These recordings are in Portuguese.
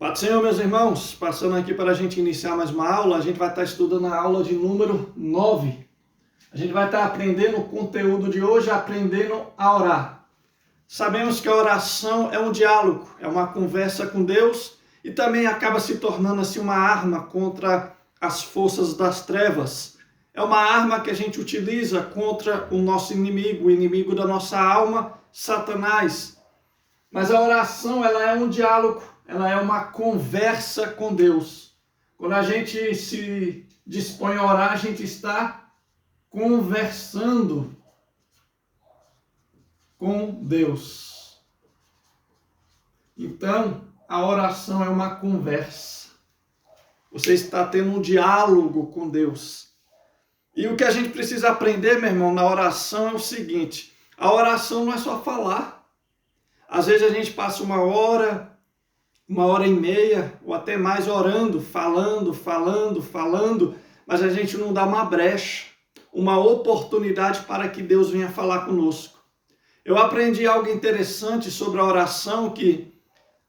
Paz do Senhor, meus irmãos, passando aqui para a gente iniciar mais uma aula, a gente vai estar estudando a aula de número 9. A gente vai estar aprendendo o conteúdo de hoje, aprendendo a orar. Sabemos que a oração é um diálogo, é uma conversa com Deus e também acaba se tornando assim uma arma contra as forças das trevas. É uma arma que a gente utiliza contra o nosso inimigo, o inimigo da nossa alma, Satanás. Mas a oração, ela é um diálogo, ela é uma conversa com Deus. Quando a gente se dispõe a orar, a gente está conversando com Deus. Então, a oração é uma conversa. Você está tendo um diálogo com Deus. E o que a gente precisa aprender, meu irmão, na oração é o seguinte: a oração não é só falar. Às vezes a gente passa uma hora e meia, ou até mais orando, falando, mas a gente não dá uma brecha, uma oportunidade para que Deus venha falar conosco. Eu aprendi algo interessante sobre a oração, que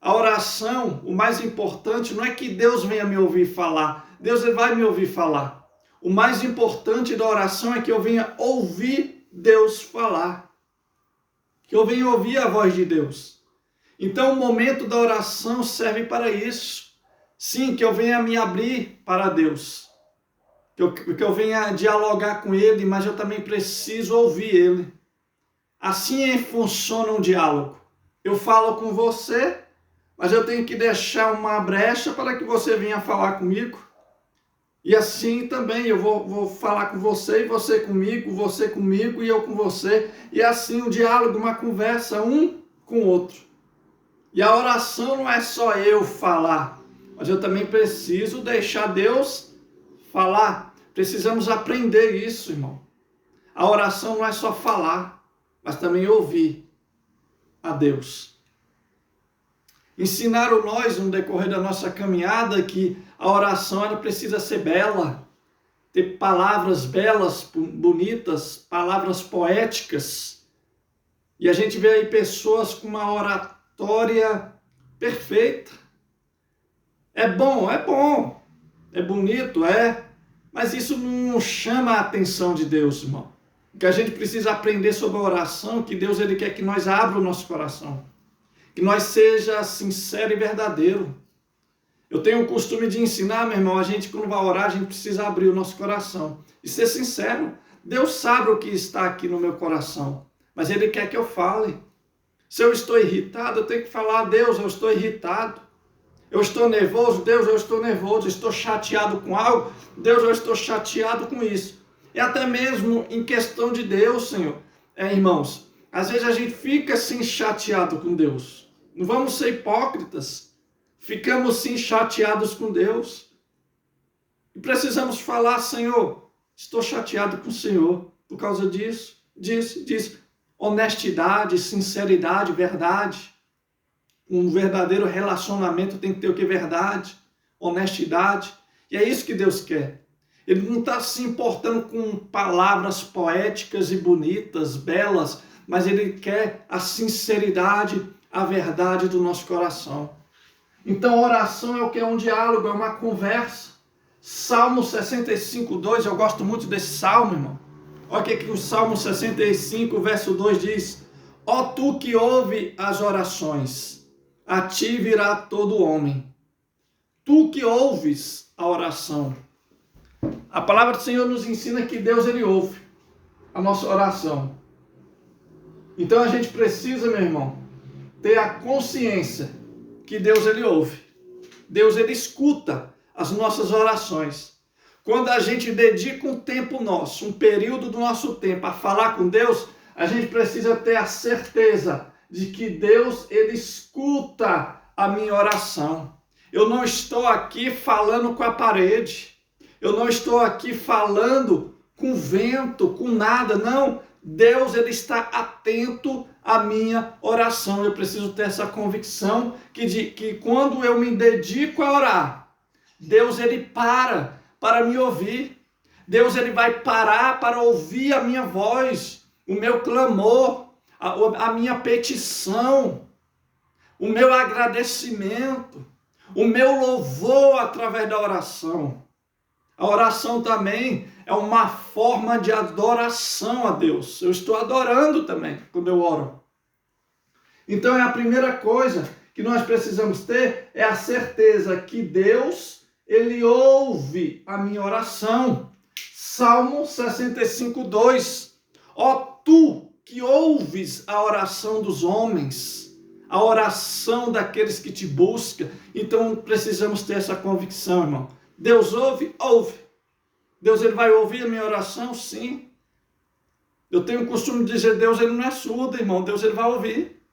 a oração, o mais importante, não é que Deus venha me ouvir falar. Deus ele vai me ouvir falar. O mais importante da oração é que eu venha ouvir Deus falar. Que eu venha ouvir a voz de Deus. Então o momento da oração serve para isso. Sim, que eu venha me abrir para Deus. Que eu venha dialogar com Ele, mas eu também preciso ouvir Ele. Assim funciona um diálogo. Eu falo com você, mas eu tenho que deixar uma brecha para que você venha falar comigo. E assim também eu vou falar com você, e você comigo e eu com você. E assim um diálogo, uma conversa um com o outro. E a oração não é só eu falar, mas eu também preciso deixar Deus falar. Precisamos aprender isso, irmão. A oração não é só falar, mas também ouvir a Deus. Ensinaram nós, no decorrer da nossa caminhada, que a oração ela precisa ser bela, ter palavras belas, bonitas, palavras poéticas. E a gente vê aí pessoas com uma oratória perfeita. É bom, é bonito, mas isso não chama a atenção de Deus, irmão. O que a gente precisa aprender sobre a oração, que Deus ele quer que nós abra o nosso coração. Que nós seja sincero e verdadeiro. Eu tenho o costume de ensinar, meu irmão, a gente quando vai orar, a gente precisa abrir o nosso coração. E ser sincero. Deus sabe o que está aqui no meu coração, mas Ele quer que eu fale. Se eu estou irritado, eu tenho que falar: Deus, eu estou irritado. Eu estou nervoso, Deus, eu estou nervoso. Estou chateado com algo, Deus, eu estou chateado com isso. E até mesmo em questão de Deus, Senhor. Irmãos, às vezes a gente fica assim chateado com Deus. Não vamos ser hipócritas. Ficamos sim chateados com Deus. E precisamos falar: Senhor, estou chateado com o Senhor por causa disso. Honestidade, sinceridade, verdade. Um verdadeiro relacionamento tem que ter o que? Verdade, honestidade. E é isso que Deus quer. Ele não está se importando com palavras poéticas e bonitas, belas, mas Ele quer a sinceridade, a verdade do nosso coração. Então a oração é o que? É um diálogo, é uma conversa. Salmo 65, 2, eu gosto muito desse salmo, irmão. Olha o que o Salmo 65, verso 2 diz: ó tu que ouve as orações, a ti virá todo homem. Tu que ouves a oração. A palavra do Senhor nos ensina que Deus ele ouve a nossa oração. Então a gente precisa, meu irmão, ter a consciência que Deus ele ouve. Deus ele escuta as nossas orações. Quando a gente dedica um tempo nosso, um período do nosso tempo a falar com Deus, a gente precisa ter a certeza de que Deus ele escuta a minha oração. Eu não estou aqui falando com a parede. Eu não estou aqui falando com vento, com nada. Não, Deus ele está atento à minha oração. Eu preciso ter essa convicção que quando eu me dedico a orar, Deus ele para me ouvir. Deus ele vai parar para ouvir a minha voz, o meu clamor, a minha petição, o meu agradecimento. O meu louvor através da oração. A oração também é uma forma de adoração a Deus. Eu estou adorando também quando eu oro. Então a primeira coisa que nós precisamos ter é a certeza que Deus, Ele ouve a minha oração. Salmo 65:2. Ó tu que ouves a oração dos homens, a oração daqueles que te buscam. Então precisamos ter essa convicção, irmão. Deus ouve? Ouve. Deus, Ele vai ouvir a minha oração? Sim. Eu tenho o costume de dizer, Deus, Ele não é surdo, irmão. Deus, Ele vai ouvir.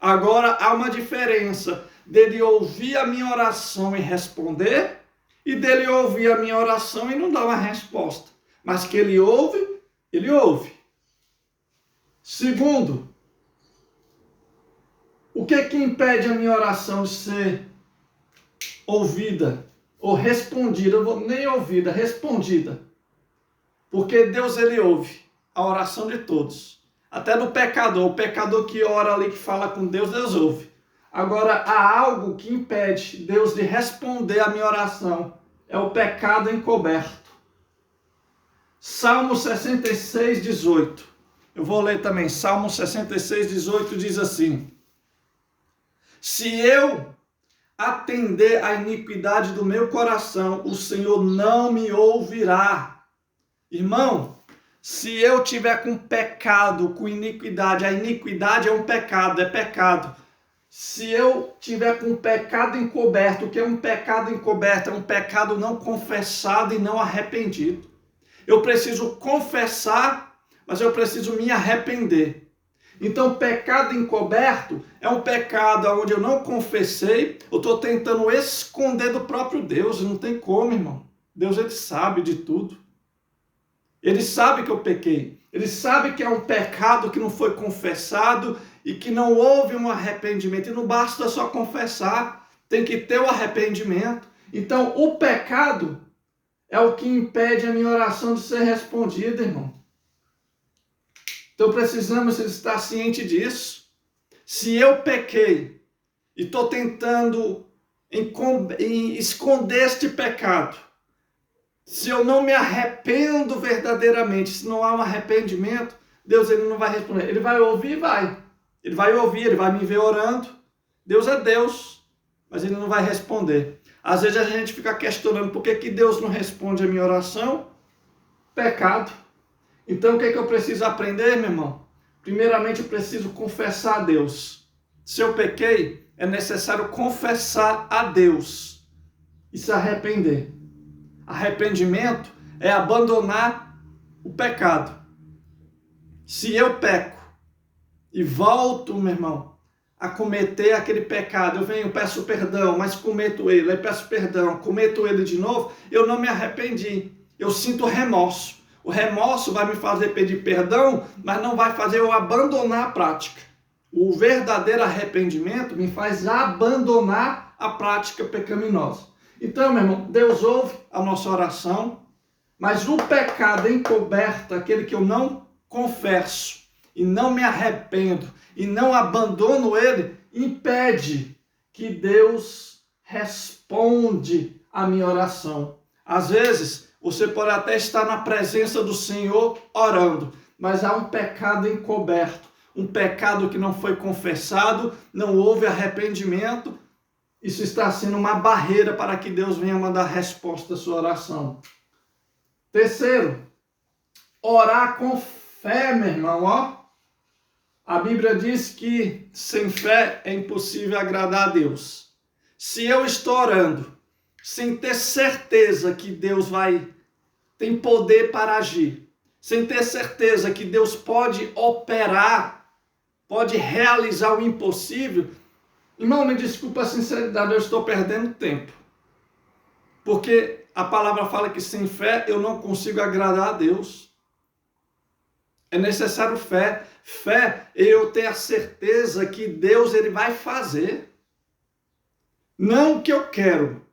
Agora, há uma diferença dele ouvir a minha oração e responder, e dele ouvir a minha oração e não dar uma resposta. Mas que Ele ouve, Ele ouve. Segundo, o que impede a minha oração de ser ouvida ou respondida? Eu vou nem ouvida, respondida. Porque Deus, Ele ouve a oração de todos. Até do pecador. O pecador que ora ali, que fala com Deus, Deus ouve. Agora, há algo que impede Deus de responder a minha oração. É o pecado encoberto. Salmo 66:18. Eu vou ler também. Salmo 66:18 diz assim: se eu atender à iniquidade do meu coração, o Senhor não me ouvirá. Irmão, se eu tiver com pecado, com iniquidade, a iniquidade é um pecado, é pecado. Se eu tiver com pecado encoberto, o que é um pecado encoberto? É um pecado não confessado e não arrependido. Eu preciso confessar, mas eu preciso me arrepender. Então, pecado encoberto é um pecado onde eu não confessei, eu estou tentando esconder do próprio Deus, não tem como, irmão. Deus, Ele sabe de tudo. Ele sabe que eu pequei. Ele sabe que é um pecado que não foi confessado e que não houve um arrependimento. E não basta só confessar, tem que ter o arrependimento. Então, o pecado é o que impede a minha oração de ser respondida, irmão. Então, precisamos estar ciente disso. Se eu pequei e estou tentando esconder este pecado, se eu não me arrependo verdadeiramente, se não há um arrependimento, Deus, Ele não vai responder. Ele vai ouvir, vai. Ele vai ouvir, Ele vai me ver orando. Deus é Deus, mas Ele não vai responder. Às vezes a gente fica questionando por que Deus não responde a minha oração. Pecado. Então o que eu preciso aprender, meu irmão? Primeiramente eu preciso confessar a Deus. Se eu pequei, é necessário confessar a Deus e se arrepender. Arrependimento é abandonar o pecado. Se eu peco e volto, meu irmão, a cometer aquele pecado, eu venho, peço perdão, mas cometo ele, aí peço perdão, cometo ele de novo, eu não me arrependi, eu sinto remorso. O remorso vai me fazer pedir perdão, mas não vai fazer eu abandonar a prática. O verdadeiro arrependimento me faz abandonar a prática pecaminosa. Então, meu irmão, Deus ouve a nossa oração, mas o pecado encoberto, aquele que eu não confesso e não me arrependo e não abandono ele, impede que Deus responde a minha oração. Às vezes, você pode até estar na presença do Senhor orando, mas há um pecado encoberto, um pecado que não foi confessado, não houve arrependimento. Isso está sendo uma barreira para que Deus venha mandar resposta à sua oração. Terceiro, orar com fé, meu irmão. Ó. A Bíblia diz que sem fé é impossível agradar a Deus. Se eu estou orando sem ter certeza que Deus tem poder para agir, sem ter certeza que Deus pode operar, pode realizar o impossível, irmão, me desculpa a sinceridade, eu estou perdendo tempo. Porque a palavra fala que sem fé eu não consigo agradar a Deus. É necessário fé. Fé é eu ter a certeza que Deus Ele vai fazer. Não o que eu quero.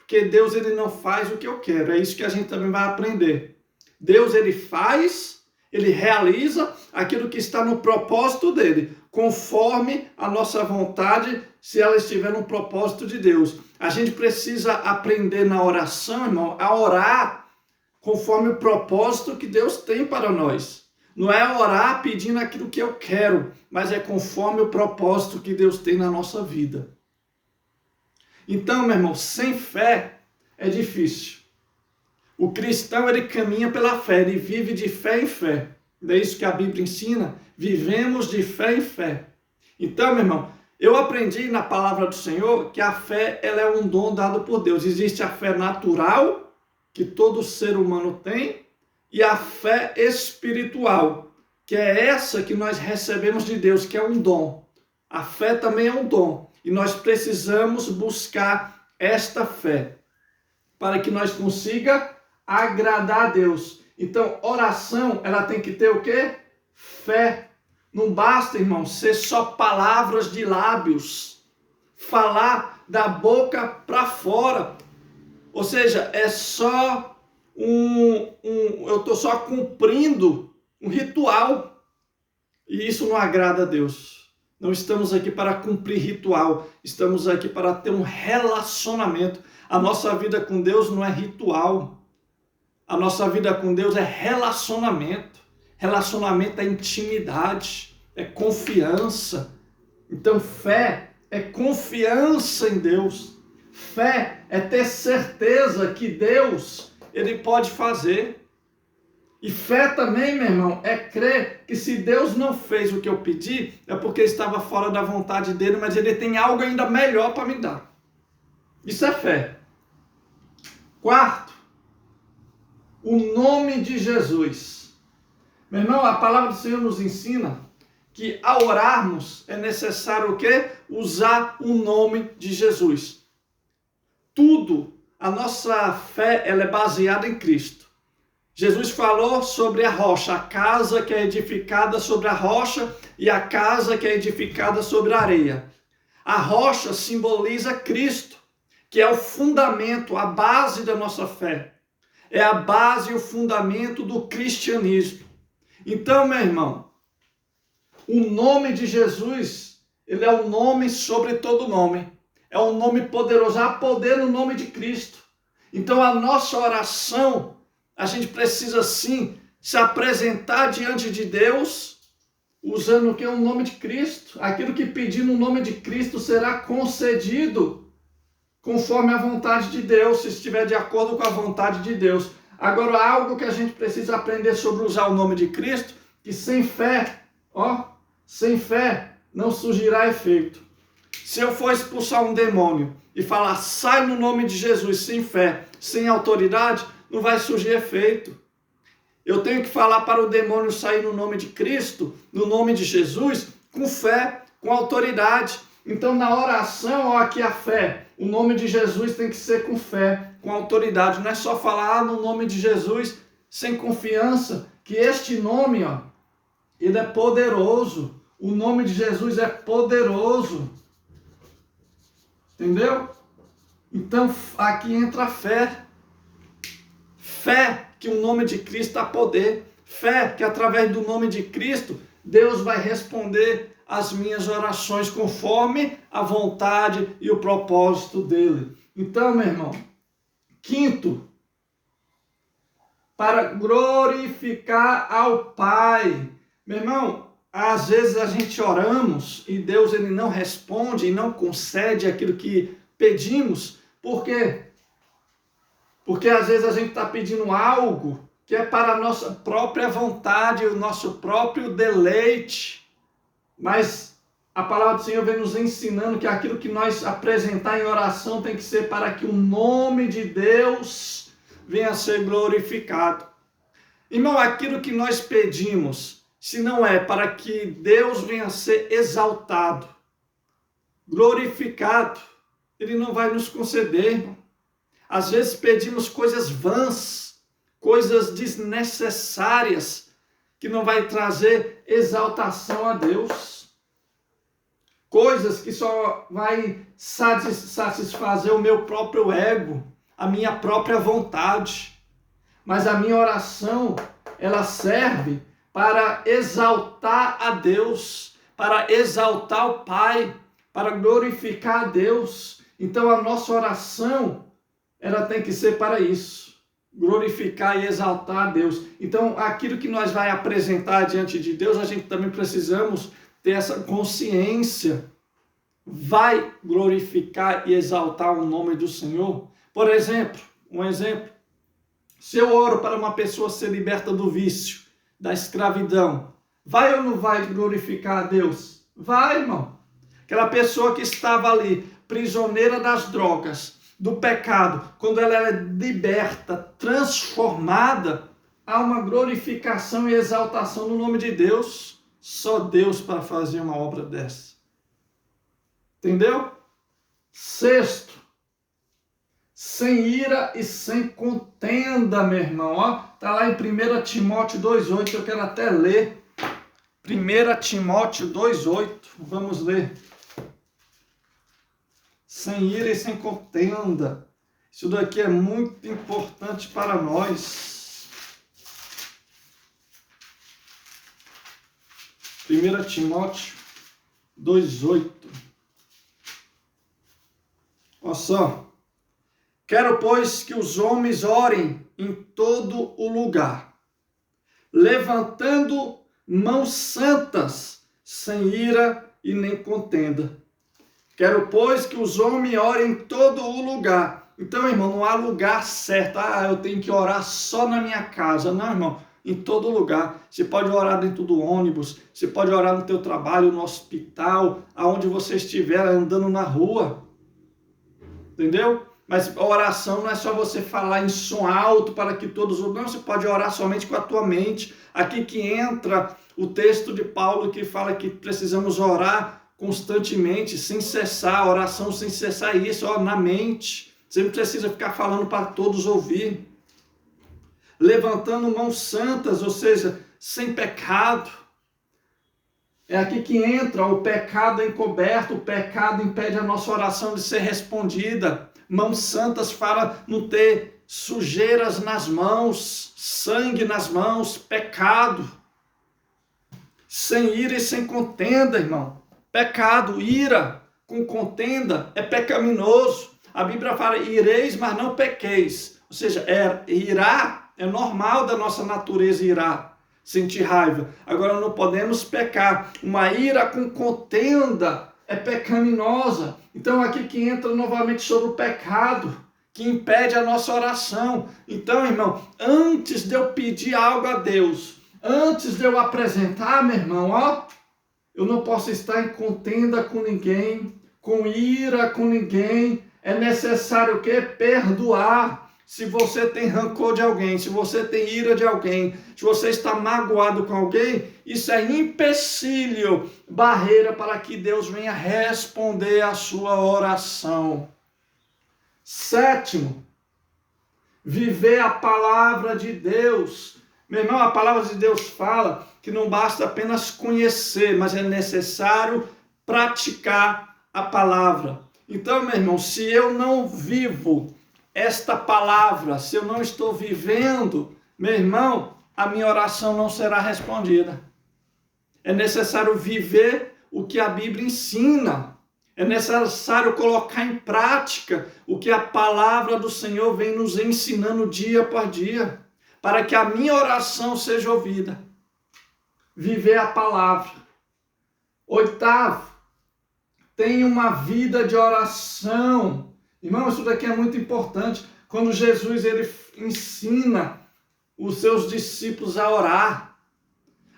Porque Deus Ele não faz o que eu quero. É isso que a gente também vai aprender. Deus Ele faz, Ele realiza aquilo que está no propósito dele, conforme a nossa vontade, se ela estiver no propósito de Deus. A gente precisa aprender na oração, irmão, a orar conforme o propósito que Deus tem para nós. Não é orar pedindo aquilo que eu quero, mas é conforme o propósito que Deus tem na nossa vida. Então, meu irmão, sem fé é difícil. O cristão, ele caminha pela fé, ele vive de fé em fé. É isso que a Bíblia ensina, vivemos de fé em fé. Então, meu irmão, eu aprendi na palavra do Senhor que a fé, ela é um dom dado por Deus. Existe a fé natural, que todo ser humano tem, e a fé espiritual, que é essa que nós recebemos de Deus, que é um dom. A fé também é um dom, e nós precisamos buscar esta fé, para que nós consiga agradar a Deus. Então, oração, ela tem que ter o quê? Fé. Não basta, irmão, ser só palavras de lábios, falar da boca para fora. Ou seja, é só eu estou só cumprindo um ritual. E isso não agrada a Deus. Não estamos aqui para cumprir ritual, estamos aqui para ter um relacionamento. A nossa vida com Deus não é ritual. A nossa vida com Deus é relacionamento. Relacionamento é intimidade, é confiança. Então, fé é confiança em Deus. Fé é ter certeza que Deus, ele pode fazer. E fé também, meu irmão, é crer que se Deus não fez o que eu pedi, é porque estava fora da vontade dele, mas ele tem algo ainda melhor para me dar. Isso é fé. Quarto, o nome de Jesus. Meu irmão, a palavra do Senhor nos ensina que ao orarmos é necessário o quê? Usar o nome de Jesus. Tudo, a nossa fé, ela é baseada em Cristo. Jesus falou sobre a rocha, a casa que é edificada sobre a rocha e a casa que é edificada sobre a areia. A rocha simboliza Cristo, que é o fundamento, a base da nossa fé. É a base e o fundamento do cristianismo. Então, meu irmão, o nome de Jesus, ele é o nome sobre todo nome. É um nome poderoso, há poder no nome de Cristo. Então, a nossa oração, a gente precisa sim se apresentar diante de Deus, usando o que é o nome de Cristo. Aquilo que pedir no nome de Cristo será concedido, conforme a vontade de Deus, se estiver de acordo com a vontade de Deus. Agora, algo que a gente precisa aprender sobre usar o nome de Cristo, que sem fé, sem fé não surgirá efeito. Se eu for expulsar um demônio e falar, sai no nome de Jesus, sem fé, sem autoridade, não vai surgir efeito. Eu tenho que falar para o demônio sair no nome de Cristo, no nome de Jesus, com fé, com autoridade. Então, na oração, aqui a fé, o nome de Jesus tem que ser com fé, com autoridade. Não é só falar no nome de Jesus sem confiança, que este nome, ele é poderoso. O nome de Jesus é poderoso. Entendeu? Então, aqui entra a fé. Fé que o nome de Cristo dá poder. Fé que através do nome de Cristo, Deus vai responder as minhas orações conforme a vontade e o propósito dele. Então, meu irmão, quinto, para glorificar ao Pai. Meu irmão, às vezes a gente oramos e Deus ele não responde e não concede aquilo que pedimos. Por quê? Porque às vezes a gente está pedindo algo que é para a nossa própria vontade, o nosso próprio deleite. Mas a palavra do Senhor vem nos ensinando que aquilo que nós apresentar em oração tem que ser para que o nome de Deus venha a ser glorificado. Irmão, aquilo que nós pedimos, se não é para que Deus venha a ser exaltado, glorificado, Ele não vai nos conceder, irmão. Às vezes pedimos coisas vãs, coisas desnecessárias, que não vai trazer exaltação a Deus. Coisas que só vai satisfazer o meu próprio ego, a minha própria vontade. Mas a minha oração, ela serve para exaltar a Deus, para exaltar o Pai, para glorificar a Deus. Então a nossa oração, ela tem que ser para isso, glorificar e exaltar a Deus. Então aquilo que nós vai apresentar diante de Deus, a gente também precisamos ter essa consciência. Vai glorificar e exaltar o nome do Senhor? Por exemplo, um exemplo, se eu oro para uma pessoa ser liberta do vício, da escravidão, vai ou não vai glorificar a Deus? Vai, irmão. Aquela pessoa que estava ali, prisioneira das drogas, do pecado, quando ela é liberta, transformada, há uma glorificação e exaltação no nome de Deus. Só Deus para fazer uma obra dessa. Entendeu? Sexto, sem ira e sem contenda, meu irmão. Ó, tá lá em 1 Timóteo 2,8, eu quero até ler. 1 Timóteo 2,8, vamos ler. Sem ira e sem contenda. Isso daqui é muito importante para nós. 1 Timóteo 2,8. Olha só. Quero, pois, que os homens orem em todo o lugar, levantando mãos santas, sem ira e nem contenda. Quero, pois, que os homens orem em todo o lugar. Então, irmão, não há lugar certo. Eu tenho que orar só na minha casa. Não, irmão, em todo lugar. Você pode orar dentro do ônibus, você pode orar no teu trabalho, no hospital, aonde você estiver, andando na rua. Entendeu? Mas a oração não é só você falar em som alto para que todos... Não, você pode orar somente com a tua mente. Aqui que entra o texto de Paulo que fala que precisamos orar constantemente, sem cessar, oração sem cessar, isso, ó, na mente. Você não precisa ficar falando para todos ouvir. Levantando mãos santas, ou seja, sem pecado. É aqui que entra o pecado encoberto, o pecado impede a nossa oração de ser respondida. Mãos santas para não ter sujeiras nas mãos, sangue nas mãos, pecado. Sem ira e sem contenda, irmão. Pecado, ira com contenda é pecaminoso. A Bíblia fala, ireis, mas não pequeis. Ou seja, irar é normal da nossa natureza irar, sentir raiva. Agora não podemos pecar. Uma ira com contenda é pecaminosa. Então aqui que entra novamente sobre o pecado, que impede a nossa oração. Então, irmão, antes de eu pedir algo a Deus, antes de eu apresentar, meu irmão, ó, eu não posso estar em contenda com ninguém, com ira com ninguém. É necessário o quê? Perdoar. Se você tem rancor de alguém, se você tem ira de alguém, se você está magoado com alguém, isso é empecilho, barreira para que Deus venha responder a sua oração. Sétimo, viver a palavra de Deus. Meu irmão, a palavra de Deus fala que não basta apenas conhecer, mas é necessário praticar a palavra. Então, meu irmão, se eu não vivo esta palavra, se eu não estou vivendo, meu irmão, a minha oração não será respondida. É necessário viver o que a Bíblia ensina. É necessário colocar em prática o que a palavra do Senhor vem nos ensinando dia após dia, para que a minha oração seja ouvida. Viver a palavra. Oitavo, tenha uma vida de oração. Irmão, isso daqui é muito importante. Quando Jesus ele ensina os seus discípulos a orar,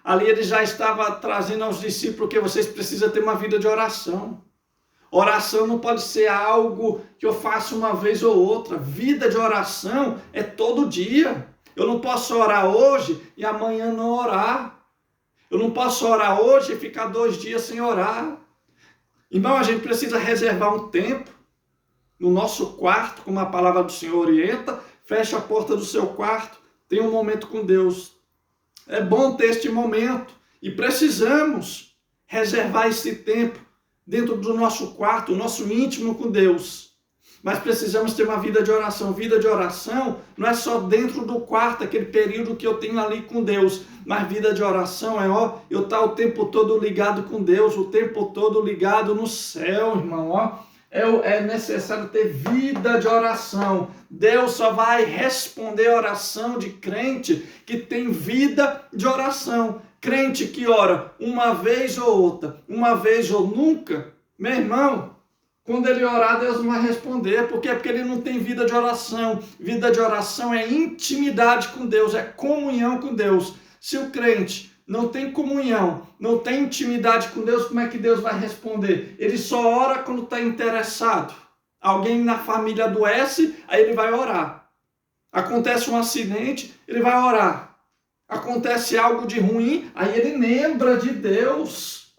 ali ele já estava trazendo aos discípulos que vocês precisam ter uma vida de oração. Oração não pode ser algo que eu faço uma vez ou outra. Vida de oração é todo dia. Eu não posso orar hoje e amanhã não orar. Eu não posso orar hoje e ficar 2 dias sem orar. Irmão, a gente precisa reservar um tempo no nosso quarto, como a palavra do Senhor orienta. Fecha a porta do seu quarto, tenha um momento com Deus. É bom ter este momento e precisamos reservar esse tempo dentro do nosso quarto, o nosso íntimo com Deus. mas precisamos ter uma vida de oração. Vida de oração não é só dentro do quarto, aquele período que eu tenho ali com Deus, mas vida de oração é, eu estar o tempo todo ligado com Deus, o tempo todo ligado no céu, irmão, É necessário ter vida de oração. Deus só vai responder a oração de crente que tem vida de oração. Crente que ora uma vez ou outra, uma vez ou nunca, meu irmão, quando ele orar, Deus não vai responder. Por quê? Porque ele não tem vida de oração. Vida de oração é intimidade com Deus, é comunhão com Deus. Se o crente não tem comunhão, não tem intimidade com Deus, como é que Deus vai responder? Ele só ora quando está interessado. Alguém na família adoece, aí ele vai orar. Acontece um acidente, ele vai orar. Acontece algo de ruim, aí ele lembra de Deus.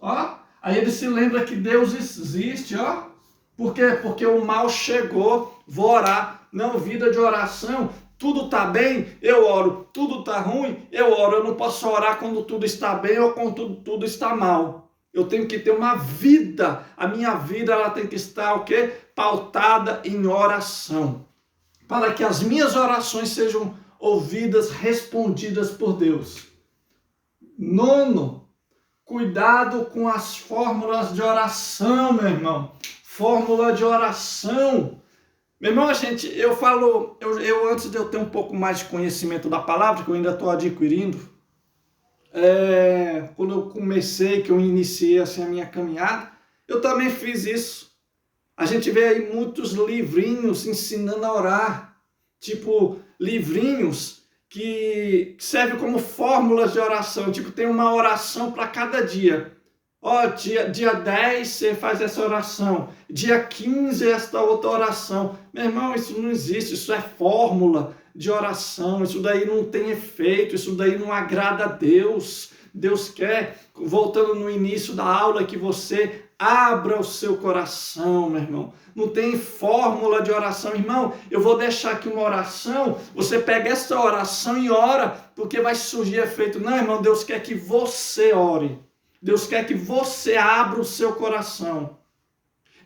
Aí ele se lembra que Deus existe. Por quê? Porque o mal chegou, vou orar. Não, vida de oração. Tudo está bem, eu oro. Tudo está ruim, eu oro. Eu não posso orar quando tudo está bem ou quando tudo está mal. Eu tenho que ter uma vida. A minha vida ela tem que estar o quê? Pautada em oração. Para que as minhas orações sejam ouvidas, respondidas por Deus. 9, cuidado com as fórmulas de oração, meu irmão. Fórmula de oração. Meu irmão, gente, eu antes de eu ter um pouco mais de conhecimento da palavra, que eu ainda estou adquirindo, quando eu comecei, que eu iniciei assim, a minha caminhada, eu também fiz isso. A gente vê aí muitos livrinhos ensinando a orar, tipo livrinhos que servem como fórmulas de oração, tipo tem uma oração para cada dia. Dia 10 você faz essa oração, dia 15 esta outra oração. Meu irmão, isso não existe, isso é fórmula de oração, isso daí não tem efeito, isso daí não agrada a Deus. Deus quer, voltando no início da aula, que você abra o seu coração, meu irmão. Não tem fórmula de oração, irmão. Eu vou deixar aqui uma oração, você pega essa oração e ora, porque vai surgir efeito. Não, irmão, Deus quer que você ore. Deus quer que você abra o seu coração.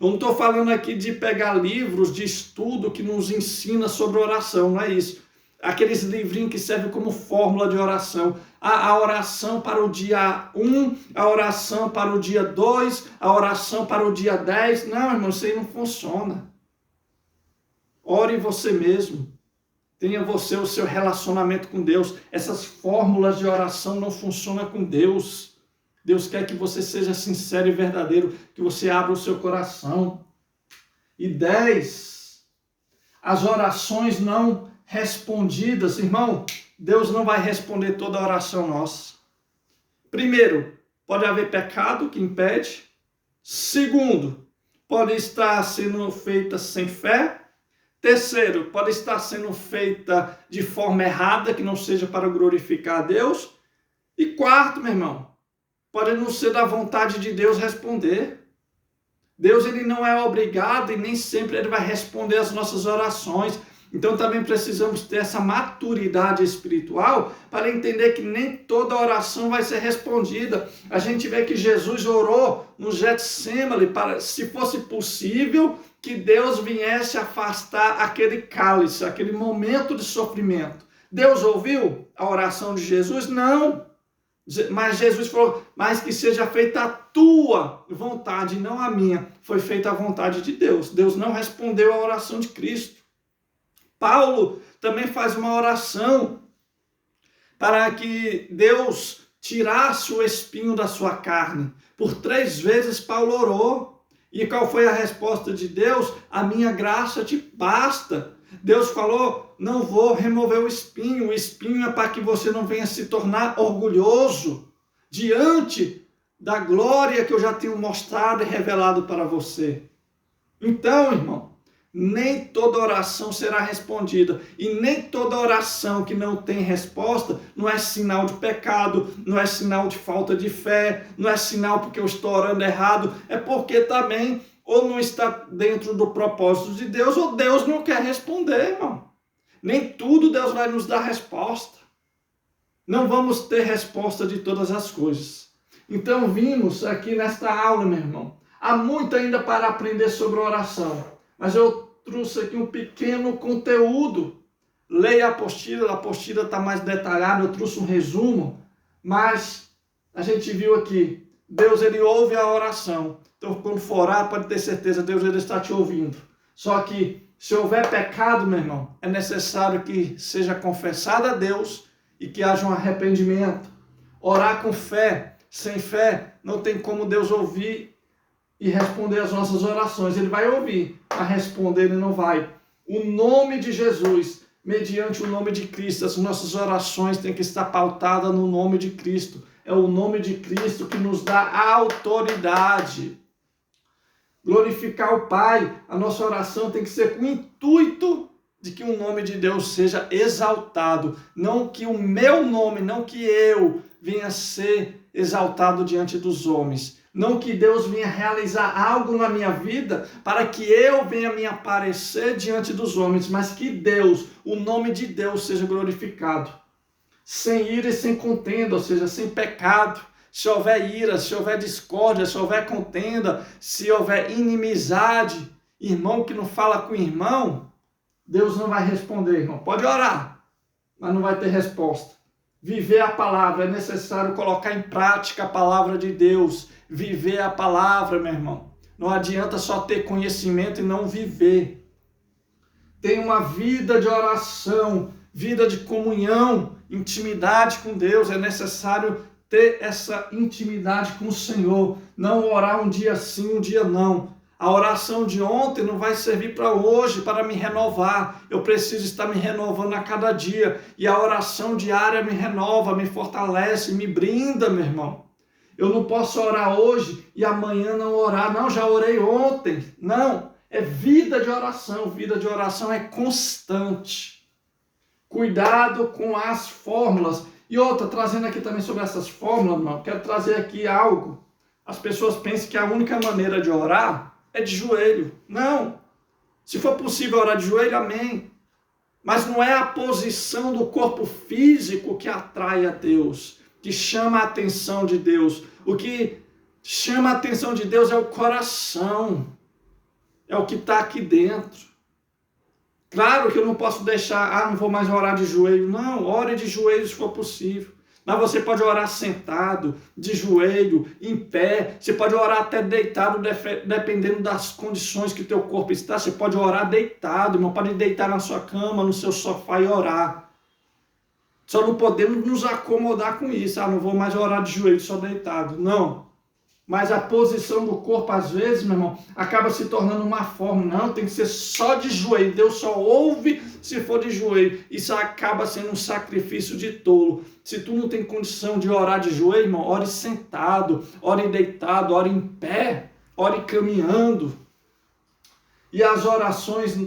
Eu não estou falando aqui de pegar livros de estudo que nos ensina sobre oração, não é isso. Aqueles livrinhos que servem como fórmula de oração. A oração para o dia 1, a oração para o dia 2, a oração para o dia 10. Não, irmão, isso aí não funciona. Ore você mesmo. Tenha você o seu relacionamento com Deus. Essas fórmulas de oração não funcionam com Deus. Deus quer que você seja sincero e verdadeiro, que você abra o seu coração. E 10, as orações não respondidas. Irmão, Deus não vai responder toda a oração nossa. Primeiro, pode haver pecado que impede. Segundo, pode estar sendo feita sem fé. Terceiro, pode estar sendo feita de forma errada, que não seja para glorificar a Deus. E quarto, meu irmão, pode não ser da vontade de Deus responder. Deus ele não é obrigado e nem sempre ele vai responder as nossas orações. Então também precisamos ter essa maturidade espiritual para entender que nem toda oração vai ser respondida. A gente vê que Jesus orou no Getsêmani para, se fosse possível, que Deus viesse afastar aquele cálice, aquele momento de sofrimento. Deus ouviu a oração de Jesus? Não. Mas Jesus falou, mas que seja feita a tua vontade, não a minha. Foi feita a vontade de Deus. Deus não respondeu a oração de Cristo. Paulo também faz uma oração para que Deus tirasse o espinho da sua carne. Por 3 vezes Paulo orou. E qual foi a resposta de Deus? A minha graça te basta. Deus falou, não vou remover o espinho é para que você não venha se tornar orgulhoso diante da glória que eu já tenho mostrado e revelado para você. Então, irmão, nem toda oração será respondida, e nem toda oração que não tem resposta não é sinal de pecado, não é sinal de falta de fé, não é sinal porque eu estou orando errado, é porque também ou não está dentro do propósito de Deus, ou Deus não quer responder, irmão. Nem tudo Deus vai nos dar resposta. Não vamos ter resposta de todas as coisas. Então vimos aqui nesta aula, meu irmão, há muito ainda para aprender sobre oração. Mas eu trouxe aqui um pequeno conteúdo. Leia a apostila está mais detalhada, eu trouxe um resumo, mas a gente viu aqui, Deus ele ouve a oração. Então quando for orar, pode ter certeza, Deus ele está te ouvindo. Só que se houver pecado, meu irmão, é necessário que seja confessado a Deus e que haja um arrependimento. Orar com fé, sem fé, não tem como Deus ouvir e responder as nossas orações. Ele vai ouvir, mas responder ele não vai. O nome de Jesus, mediante o nome de Cristo, as nossas orações têm que estar pautadas no nome de Cristo. É o nome de Cristo que nos dá autoridade. Glorificar o Pai, a nossa oração tem que ser com o intuito de que o nome de Deus seja exaltado. Não que o meu nome, não que eu venha ser exaltado diante dos homens. Não que Deus venha realizar algo na minha vida para que eu venha me aparecer diante dos homens, mas que Deus, o nome de Deus seja glorificado. Sem ira e sem contenda, ou seja, sem pecado. Se houver ira, se houver discórdia, se houver contenda, se houver inimizade, irmão que não fala com irmão, Deus não vai responder, irmão. Pode orar, mas não vai ter resposta. Viver a palavra, é necessário colocar em prática a palavra de Deus. Viver a palavra, meu irmão. Não adianta só ter conhecimento e não viver. Tem uma vida de oração, vida de comunhão, intimidade com Deus. É necessário ter essa intimidade com o Senhor. Não orar um dia sim, um dia não. A oração de ontem não vai servir para hoje, para me renovar. Eu preciso estar me renovando a cada dia. E a oração diária me renova, me fortalece, me brinda, meu irmão. Eu não posso orar hoje e amanhã não orar. Não, já orei ontem. Não, é vida de oração. Vida de oração é constante. Cuidado com as fórmulas. E outra, trazendo aqui também sobre essas fórmulas, irmão, quero trazer aqui algo. As pessoas pensam que a única maneira de orar é de joelho. Não. Se for possível orar de joelho, amém. Mas não é a posição do corpo físico que atrai a Deus, que chama a atenção de Deus. O que chama a atenção de Deus é o coração. É o que está aqui dentro. Claro que eu não posso deixar, não vou mais orar de joelho. Não, ore de joelho se for possível. Mas você pode orar sentado, de joelho, em pé. Você pode orar até deitado, dependendo das condições que o teu corpo está. Você pode orar deitado, irmão. Pode deitar na sua cama, no seu sofá e orar. Só não podemos nos acomodar com isso. Não vou mais orar de joelho, só deitado. Não. Mas a posição do corpo, às vezes, meu irmão, acaba se tornando uma forma. Não, tem que ser só de joelho. Deus só ouve se for de joelho. Isso acaba sendo um sacrifício de tolo. Se tu não tem condição de orar de joelho, irmão, ore sentado, ore deitado, ore em pé, ore caminhando. E as orações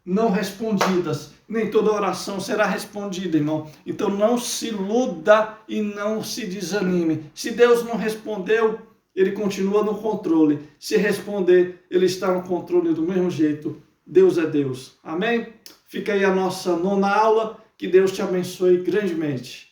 não respondidas, nem toda oração será respondida, irmão. Então não se iluda e não se desanime. Se Deus não respondeu, Ele continua no controle. Se responder, Ele está no controle do mesmo jeito. Deus é Deus. Amém? Fica aí a nossa 9ª aula. Que Deus te abençoe grandemente.